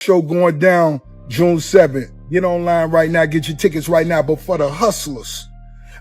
Show going down June 7th. Get online right now, get your tickets right now. But for the hustlers,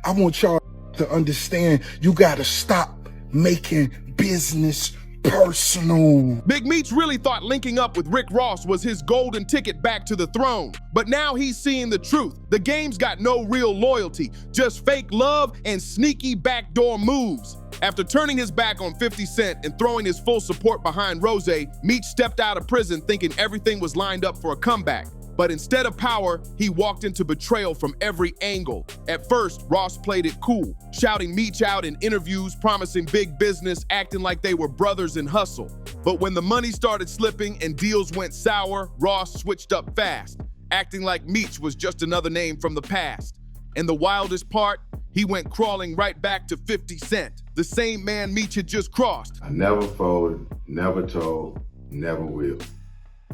I want y'all to understand you gotta stop making business personal. Big Meech really thought linking up with Rick Ross was his golden ticket back to the throne. But now he's seeing the truth. The game's got no real loyalty, just fake love and sneaky backdoor moves. After turning his back on 50 Cent and throwing his full support behind Rose, Meech stepped out of prison thinking everything was lined up for a comeback. But instead of power, he walked into betrayal from every angle. At first, Ross played it cool, shouting Meech out in interviews, promising big business, acting like they were brothers in hustle. But when the money started slipping and deals went sour, Ross switched up fast, acting like Meech was just another name from the past. And the wildest part, he went crawling right back to 50 Cent, the same man Meech had just crossed. I never folded, never told, never will.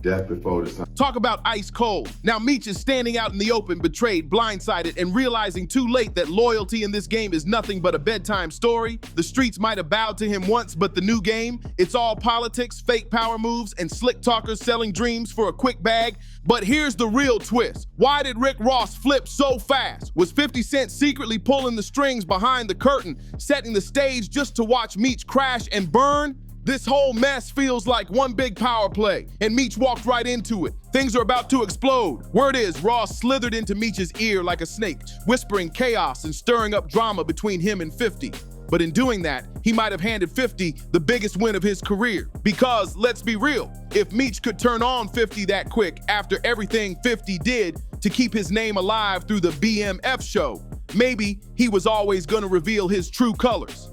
Death before the sun. Talk about ice cold. Now Meech is standing out in the open, betrayed, blindsided, and realizing too late that loyalty in this game is nothing but a bedtime story. The streets might have bowed to him once, but the new game, it's all politics, fake power moves, and slick talkers selling dreams for a quick bag. But here's the real twist. Why did Rick Ross flip so fast? Was 50 Cent secretly pulling the strings behind the curtain, setting the stage just to watch Meech crash and burn? This whole mess feels like one big power play, and Meech walked right into it. Things are about to explode. Word is, Ross slithered into Meech's ear like a snake, whispering chaos and stirring up drama between him and 50. But in doing that, he might have handed 50 the biggest win of his career. Because, let's be real, if Meech could turn on 50 that quick after everything 50 did to keep his name alive through the BMF show, maybe he was always gonna reveal his true colors.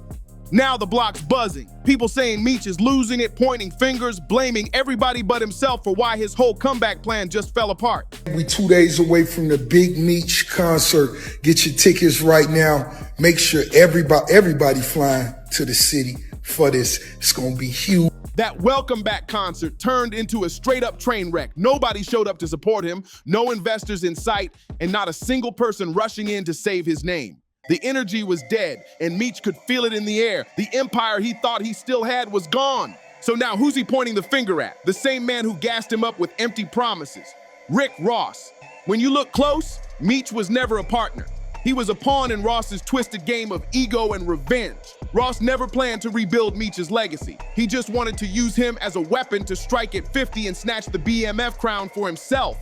Now the block's buzzing. People saying Meech is losing it, pointing fingers, blaming everybody but himself for why his whole comeback plan just fell apart. We 2 days away from the big Meech concert. Get your tickets right now. Make sure everybody flying to the city for this. It's gonna be huge. That welcome back concert turned into a straight up train wreck. Nobody showed up to support him, no investors in sight, and not a single person rushing in to save his name. The energy was dead, and Meech could feel it in the air. The empire he thought he still had was gone. So now who's he pointing the finger at? The same man who gassed him up with empty promises. Rick Ross. When you look close, Meech was never a partner. He was a pawn in Ross's twisted game of ego and revenge. Ross never planned to rebuild Meech's legacy. He just wanted to use him as a weapon to strike at 50 and snatch the BMF crown for himself.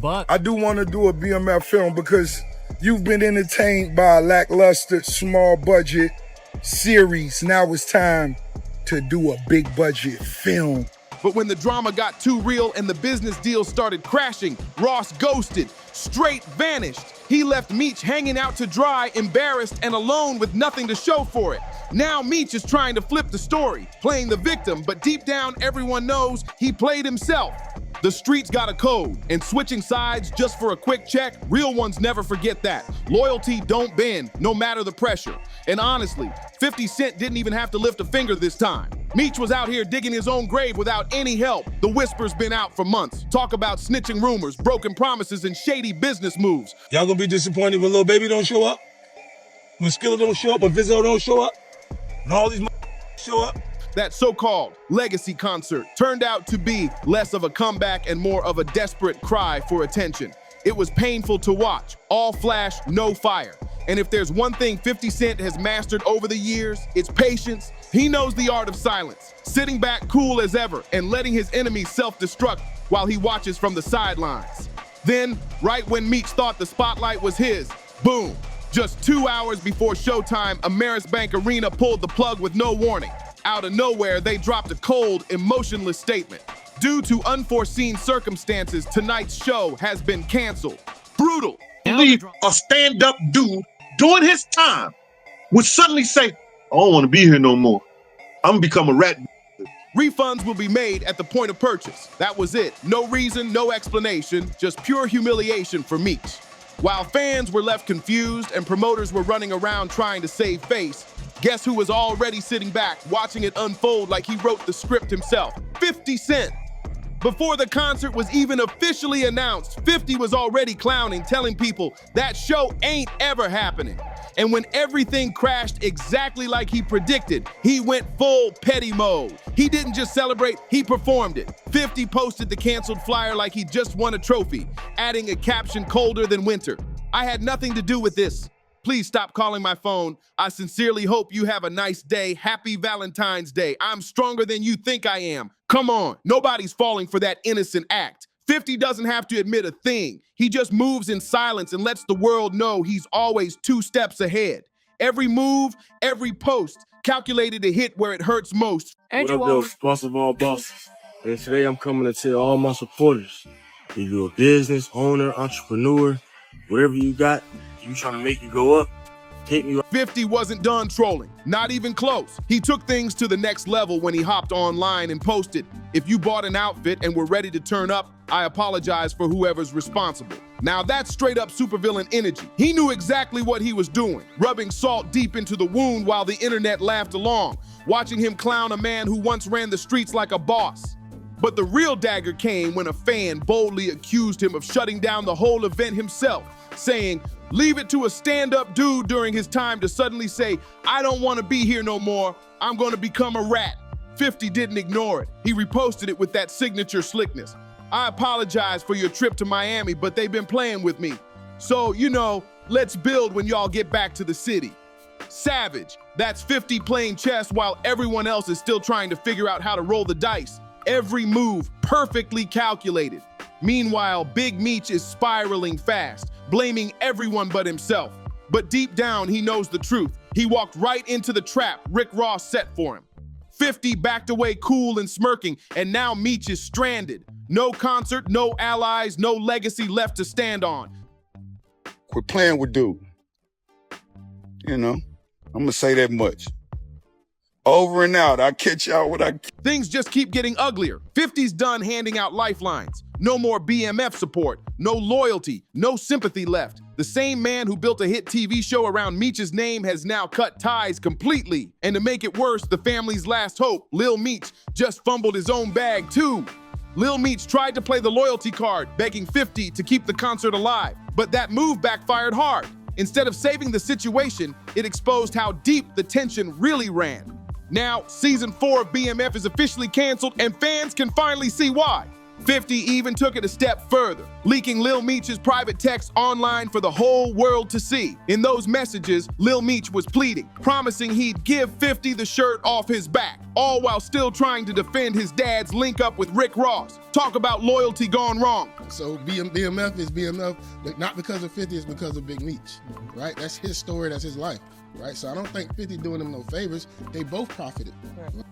But I do want to do a BMF film because you've been entertained by a lackluster, small budget series. Now it's time to do a big budget film. But when the drama got too real and the business deals started crashing, Ross ghosted, straight vanished. He left Meech hanging out to dry, embarrassed and alone with nothing to show for it. Now Meech is trying to flip the story, playing the victim, but deep down everyone knows he played himself. The streets got a code, and switching sides just for a quick check, real ones never forget that. Loyalty don't bend, no matter the pressure. And honestly, 50 Cent didn't even have to lift a finger this time. Meech was out here digging his own grave without any help. The whisper's been out for months. Talk about snitching rumors, broken promises, and shady business moves. Y'all gonna be disappointed when Lil Baby don't show up? When Skilla don't show up, or Fizzle don't show up? And all these show up? That so-called legacy concert turned out to be less of a comeback and more of a desperate cry for attention. It was painful to watch, all flash, no fire. And if there's one thing 50 Cent has mastered over the years, it's patience. He knows the art of silence, sitting back cool as ever and letting his enemies self-destruct while he watches from the sidelines. Then, right when Meech thought the spotlight was his, boom. Just 2 hours before showtime, Amerisbank Arena pulled the plug with no warning. Out of nowhere, they dropped a cold, emotionless statement. Due to unforeseen circumstances, tonight's show has been canceled. Brutal. Believe a stand-up dude doing his time would suddenly say, I don't want to be here no more. I'm gonna become a rat. Refunds will be made at the point of purchase. That was it. No reason, no explanation, just pure humiliation for Meech. While fans were left confused and promoters were running around trying to save face, guess who was already sitting back, watching it unfold like he wrote the script himself? 50 Cent. Before the concert was even officially announced, 50 was already clowning, telling people that show ain't ever happening. And when everything crashed exactly like he predicted, he went full petty mode. He didn't just celebrate, he performed it. 50 posted the canceled flyer like he just won a trophy, adding a caption colder than winter. I had nothing to do with this. Please stop calling my phone. I sincerely hope you have a nice day. Happy Valentine's Day. I'm stronger than you think I am. Come on, nobody's falling for that innocent act. 50 doesn't have to admit a thing. He just moves in silence and lets the world know he's always 2 steps ahead. Every move, every post, calculated to hit where it hurts most. What up, though, boss of all bosses? And today I'm coming to tell all my supporters, if you're a business owner, entrepreneur, whatever you got, you trying to make it go up, hit me. 50 wasn't done trolling, not even close. He took things to the next level when he hopped online and posted, "If you bought an outfit and were ready to turn up, I apologize for whoever's responsible." Now that's straight up supervillain energy. He knew exactly what he was doing, rubbing salt deep into the wound while the internet laughed along, watching him clown a man who once ran the streets like a boss. But the real dagger came when a fan boldly accused him of shutting down the whole event himself, saying, leave it to a stand-up dude during his time to suddenly say, I don't want to be here no more, I'm going to become a rat. 50 didn't ignore it. He reposted it with that signature slickness. I apologize for your trip to Miami, but they've been playing with me. So, let's build when y'all get back to the city. Savage. That's 50 playing chess while everyone else is still trying to figure out how to roll the dice. Every move perfectly calculated. Meanwhile, Big Meech is spiraling fast, blaming everyone but himself. But deep down, he knows the truth. He walked right into the trap Rick Ross set for him. 50 backed away cool and smirking, and now Meech is stranded. No concert, no allies, no legacy left to stand on. Quit playing with dude. I'm gonna say that much. Over and out. I'll catch y'all when I... Things just keep getting uglier. 50's done handing out lifelines. No more BMF support, no loyalty, no sympathy left. The same man who built a hit TV show around Meech's name has now cut ties completely. And to make it worse, the family's last hope, Lil Meech, just fumbled his own bag too. Lil Meech tried to play the loyalty card, begging 50 to keep the concert alive. But that move backfired hard. Instead of saving the situation, it exposed how deep the tension really ran. Now, season 4 of BMF is officially canceled and fans can finally see why. 50 even took it a step further, leaking Lil Meech's private texts online for the whole world to see. In those messages, Lil Meech was pleading, promising he'd give 50 the shirt off his back, all while still trying to defend his dad's link up with Rick Ross. Talk about loyalty gone wrong. So BMF is BMF, but not because of 50, it's because of Big Meech, right? That's his story, that's his life. Right, so I don't think 50 doing them no favors. They both profited.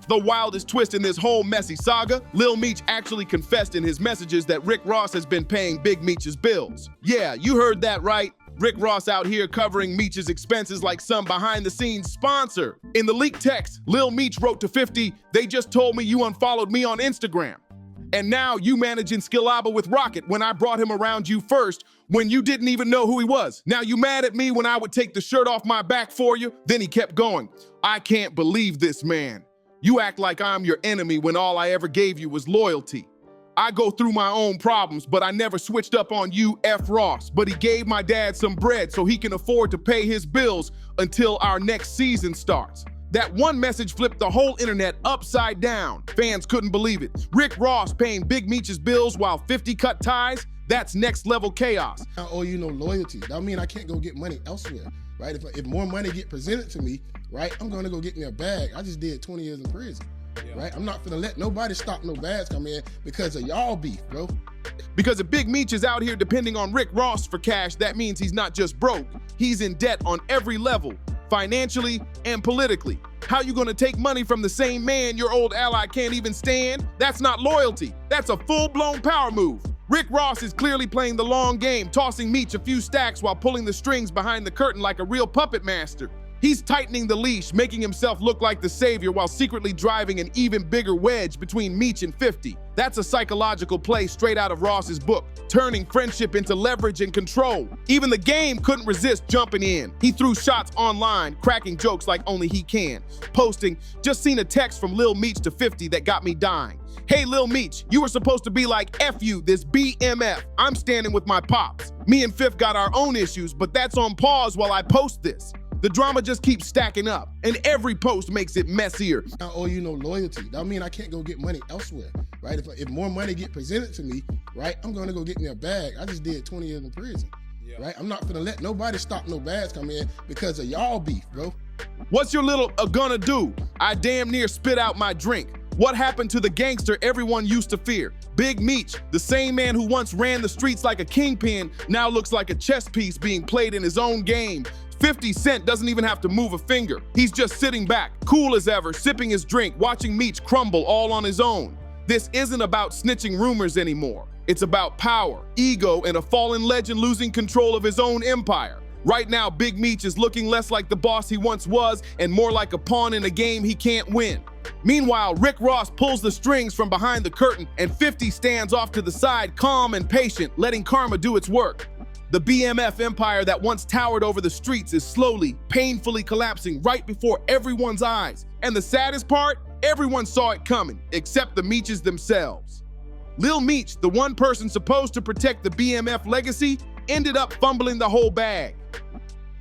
The wildest twist in this whole messy saga, Lil Meech actually confessed in his messages that Rick Ross has been paying Big Meech's bills. Yeah, you heard that right. Rick Ross out here covering Meech's expenses like some behind-the-scenes sponsor. In the leaked text, Lil Meech wrote to 50, they just told me you unfollowed me on Instagram. And now you managing Skillaba with Rocket when I brought him around you first, when you didn't even know who he was. Now you mad at me when I would take the shirt off my back for you? Then he kept going. I can't believe this, man. You act like I'm your enemy when all I ever gave you was loyalty. I go through my own problems, but I never switched up on you, F. Ross. But he gave my dad some bread so he can afford to pay his bills until our next season starts. That one message flipped the whole internet upside down. Fans couldn't believe it. Rick Ross paying Big Meech's bills while 50 cut ties? That's next level chaos. I owe you no loyalty. That mean I can't go get money elsewhere, right? If more money get presented to me, right, I'm gonna go get me a bag. I just did 20 years in prison, right? I'm not gonna let nobody stop no bags come in because of y'all beef, bro. Because if Big Meech is out here depending on Rick Ross for cash, that means he's not just broke. He's in debt on every level, financially and politically. How you gonna take money from the same man your old ally can't even stand? That's not loyalty. That's a full-blown power move. Rick Ross is clearly playing the long game, tossing Meech a few stacks while pulling the strings behind the curtain like a real puppet master. He's tightening the leash, making himself look like the savior while secretly driving an even bigger wedge between Meech and 50. That's a psychological play straight out of Ross's book, turning friendship into leverage and control. Even the game couldn't resist jumping in. He threw shots online, cracking jokes like only he can, posting, just seen a text from Lil Meech to 50 that got me dying. Hey Lil Meech, you were supposed to be like, F you, this BMF. I'm standing with my pops. Me and Fifth got our own issues, but that's on pause while I post this. The drama just keeps stacking up, and every post makes it messier. I owe you no loyalty. That mean I can't go get money elsewhere, right? If more money get presented to me, right, I'm gonna go get me a bag. I just did 20 years in prison, right? I'm not gonna let nobody stop no bags come in because of y'all beef, bro. What's your little gonna do? I damn near spit out my drink. What happened to the gangster everyone used to fear? Big Meech, the same man who once ran the streets like a kingpin, now looks like a chess piece being played in his own game. 50 Cent doesn't even have to move a finger. He's just sitting back, cool as ever, sipping his drink, watching Meech crumble all on his own. This isn't about snitching rumors anymore. It's about power, ego, and a fallen legend losing control of his own empire. Right now, Big Meech is looking less like the boss he once was and more like a pawn in a game he can't win. Meanwhile, Rick Ross pulls the strings from behind the curtain and 50 stands off to the side, calm and patient, letting karma do its work. The BMF empire that once towered over the streets is slowly, painfully collapsing right before everyone's eyes. And the saddest part, everyone saw it coming, except the Meeches themselves. Lil Meech, the one person supposed to protect the BMF legacy, ended up fumbling the whole bag.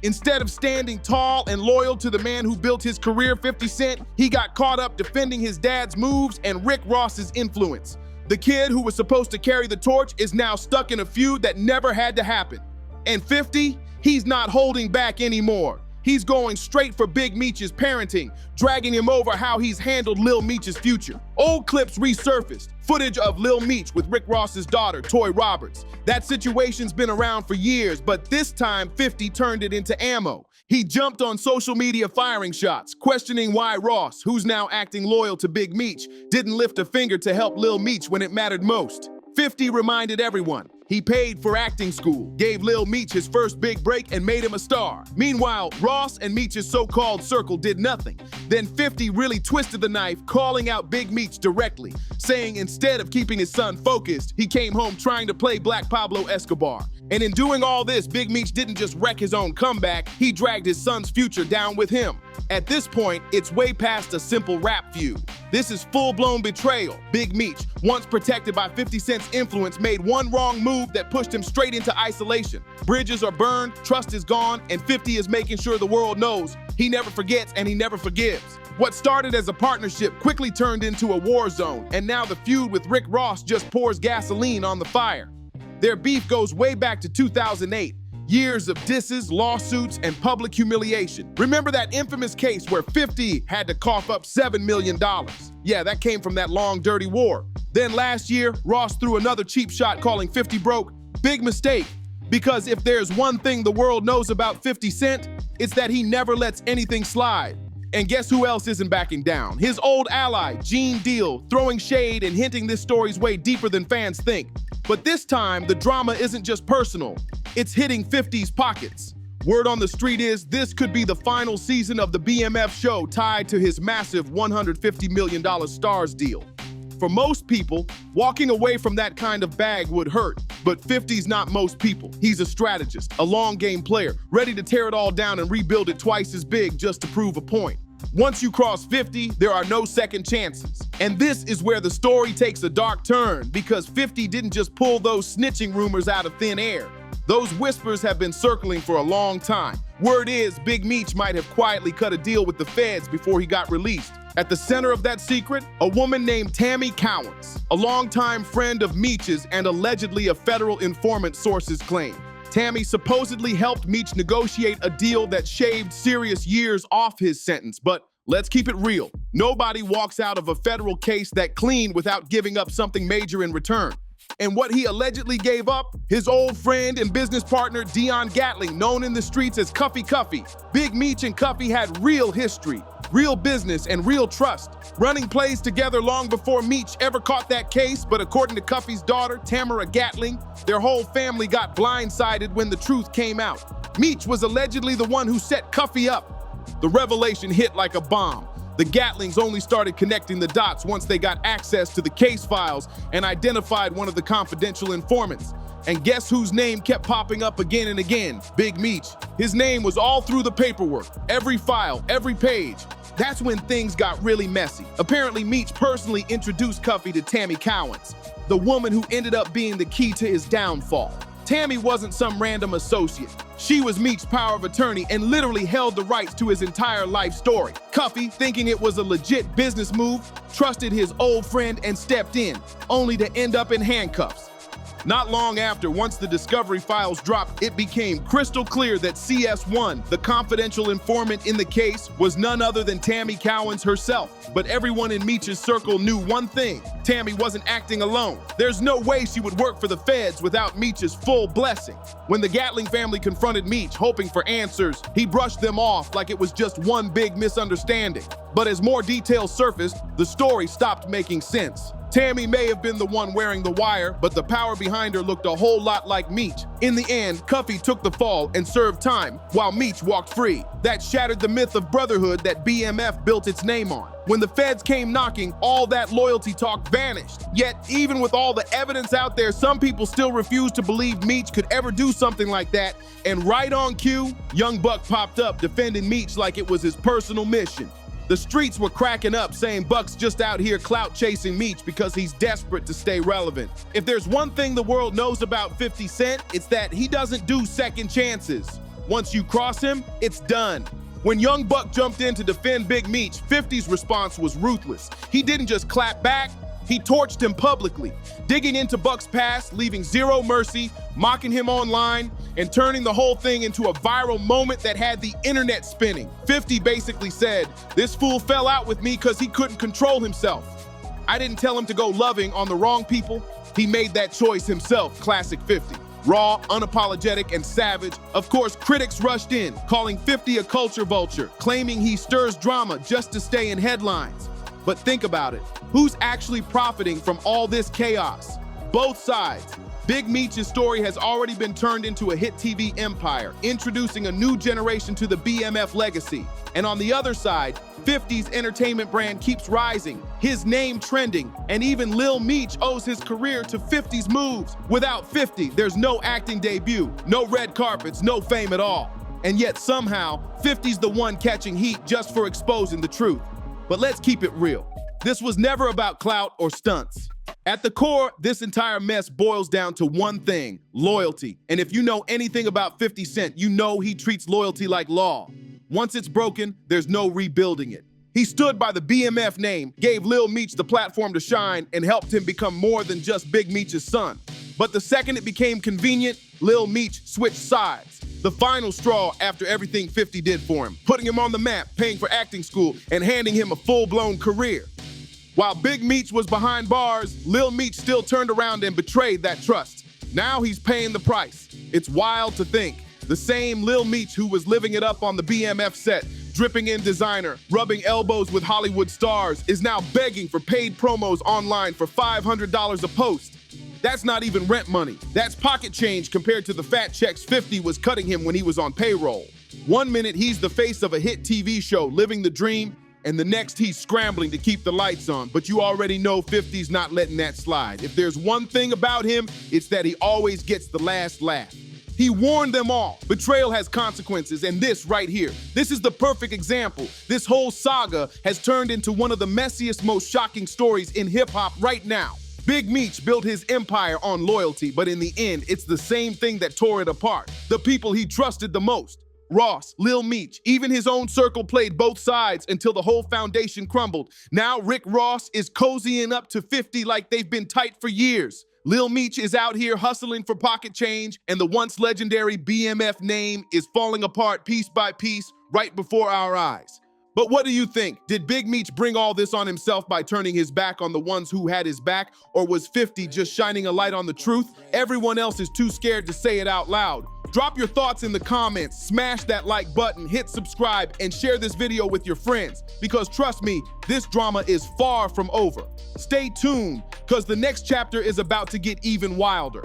Instead of standing tall and loyal to the man who built his career, 50 Cent, he got caught up defending his dad's moves and Rick Ross's influence. The kid who was supposed to carry the torch is now stuck in a feud that never had to happen. And 50, he's not holding back anymore. He's going straight for Big Meech's parenting, dragging him over how he's handled Lil Meech's future. Old clips resurfaced, footage of Lil Meech with Rick Ross's daughter, Toy Roberts. That situation's been around for years, but this time 50 turned it into ammo. He jumped on social media firing shots, questioning why Ross, who's now acting loyal to Big Meech, didn't lift a finger to help Lil Meech when it mattered most. 50 reminded everyone, he paid for acting school, gave Lil Meech his first big break, and made him a star. Meanwhile, Ross and Meech's so-called circle did nothing. Then 50 really twisted the knife, calling out Big Meech directly, saying instead of keeping his son focused, he came home trying to play Black Pablo Escobar. And in doing all this, Big Meech didn't just wreck his own comeback, he dragged his son's future down with him. At this point, it's way past a simple rap feud. This is full-blown betrayal. Big Meech, once protected by 50 Cent's influence, made one wrong move that pushed him straight into isolation. Bridges are burned, trust is gone, and 50 is making sure the world knows he never forgets and he never forgives. What started as a partnership quickly turned into a war zone, and now the feud with Rick Ross just pours gasoline on the fire. Their beef goes way back to 2008. Years of disses, lawsuits, and public humiliation. Remember that infamous case where 50 had to cough up $7 million? Yeah, that came from that long, dirty war. Then last year, Ross threw another cheap shot calling 50 broke. Big mistake, because if there's one thing the world knows about 50 Cent, it's that he never lets anything slide. And guess who else isn't backing down? His old ally, Gene Deal, throwing shade and hinting this story's way deeper than fans think. But this time, the drama isn't just personal. It's hitting 50's pockets. Word on the street is this could be the final season of the BMF show tied to his massive $150 million Stars deal. For most people, walking away from that kind of bag would hurt, but 50's not most people. He's a strategist, a long game player, ready to tear it all down and rebuild it twice as big just to prove a point. Once you cross 50, there are no second chances. And this is where the story takes a dark turn, because 50 didn't just pull those snitching rumors out of thin air. Those whispers have been circling for a long time. Word is Big Meech might have quietly cut a deal with the feds before he got released. At the center of that secret, a woman named Tammy Cowens, a longtime friend of Meech's and allegedly a federal informant, sources claim. Tammy supposedly helped Meech negotiate a deal that shaved serious years off his sentence, but let's keep it real. Nobody walks out of a federal case that clean without giving up something major in return. And what he allegedly gave up? His old friend and business partner, Dion Gatling, known in the streets as Cuffy Cuffy. Big Meech and Cuffy had real history, real business, and real trust, running plays together long before Meech ever caught that case. But according to Cuffy's daughter, Tamara Gatling, their whole family got blindsided when the truth came out. Meech was allegedly the one who set Cuffy up. The revelation hit like a bomb. The Gatlings only started connecting the dots once they got access to the case files and identified one of the confidential informants. And guess whose name kept popping up again and again? Big Meech. His name was all through the paperwork, every file, every page. That's when things got really messy. Apparently, Meech personally introduced Cuffy to Tammy Cowens, the woman who ended up being the key to his downfall. Tammy wasn't some random associate. She was Meech's power of attorney and literally held the rights to his entire life story. Cuffy, thinking it was a legit business move, trusted his old friend and stepped in, only to end up in handcuffs. Not long after, once the discovery files dropped, it became crystal clear that CS1, the confidential informant in the case, was none other than Tammy Cowens herself. But everyone in Meech's circle knew one thing: Tammy wasn't acting alone. There's no way she would work for the feds without Meech's full blessing. When the Gatling family confronted Meech, hoping for answers, he brushed them off like it was just one big misunderstanding. But as more details surfaced, the story stopped making sense. Tammy may have been the one wearing the wire, but the power behind her looked a whole lot like Meech. In the end, Cuffy took the fall and served time, while Meech walked free. That shattered the myth of brotherhood that BMF built its name on. When the feds came knocking, all that loyalty talk vanished. Yet, even with all the evidence out there, some people still refuse to believe Meech could ever do something like that. And right on cue, Young Buck popped up defending Meech like it was his personal mission. The streets were cracking up, saying Buck's just out here clout chasing Meech because he's desperate to stay relevant. If there's one thing the world knows about 50 Cent, it's that he doesn't do second chances. Once you cross him, it's done. When Young Buck jumped in to defend Big Meech, 50's response was ruthless. He didn't just clap back, he torched him publicly, digging into Buck's past, leaving zero mercy, mocking him online, and turning the whole thing into a viral moment that had the internet spinning. 50 basically said, "This fool fell out with me because he couldn't control himself. I didn't tell him to go loving on the wrong people. He made that choice himself." Classic 50. Raw, unapologetic, and savage. Of course, critics rushed in, calling 50 a culture vulture, claiming he stirs drama just to stay in headlines. But think about it. Who's actually profiting from all this chaos? Both sides. Big Meech's story has already been turned into a hit TV empire, introducing a new generation to the BMF legacy. And on the other side, 50's entertainment brand keeps rising, his name trending, and even Lil Meech owes his career to 50's moves. Without 50, there's no acting debut, no red carpets, no fame at all. And yet somehow, 50's the one catching heat just for exposing the truth. But let's keep it real. This was never about clout or stunts. At the core, this entire mess boils down to one thing: loyalty. And if you know anything about 50 Cent, you know he treats loyalty like law. Once it's broken, there's no rebuilding it. He stood by the BMF name, gave Lil Meech the platform to shine, and helped him become more than just Big Meech's son. But the second it became convenient, Lil Meech switched sides. The final straw after everything 50 did for him, putting him on the map, paying for acting school, and handing him a full-blown career. While Big Meech was behind bars, Lil Meech still turned around and betrayed that trust. Now he's paying the price. It's wild to think. The same Lil Meech who was living it up on the BMF set, dripping in designer, rubbing elbows with Hollywood stars, is now begging for paid promos online for $500 a post. That's not even rent money. That's pocket change compared to the fat checks 50 was cutting him when he was on payroll. One minute he's the face of a hit TV show, living the dream, and the next he's scrambling to keep the lights on. But you already know 50's not letting that slide. If there's one thing about him, it's that he always gets the last laugh. He warned them all. Betrayal has consequences, and this right here, this is the perfect example. This whole saga has turned into one of the messiest, most shocking stories in hip-hop right now. Big Meech built his empire on loyalty, but in the end, it's the same thing that tore it apart. The people he trusted the most. Ross, Lil Meech, even his own circle played both sides until the whole foundation crumbled. Now Rick Ross is cozying up to 50 like they've been tight for years. Lil Meech is out here hustling for pocket change, and the once legendary BMF name is falling apart piece by piece right before our eyes. But what do you think? Did Big Meech bring all this on himself by turning his back on the ones who had his back, or was 50 just shining a light on the truth? Everyone else is too scared to say it out loud. Drop your thoughts in the comments, smash that like button, hit subscribe, and share this video with your friends. Because trust me, this drama is far from over. Stay tuned, because the next chapter is about to get even wilder.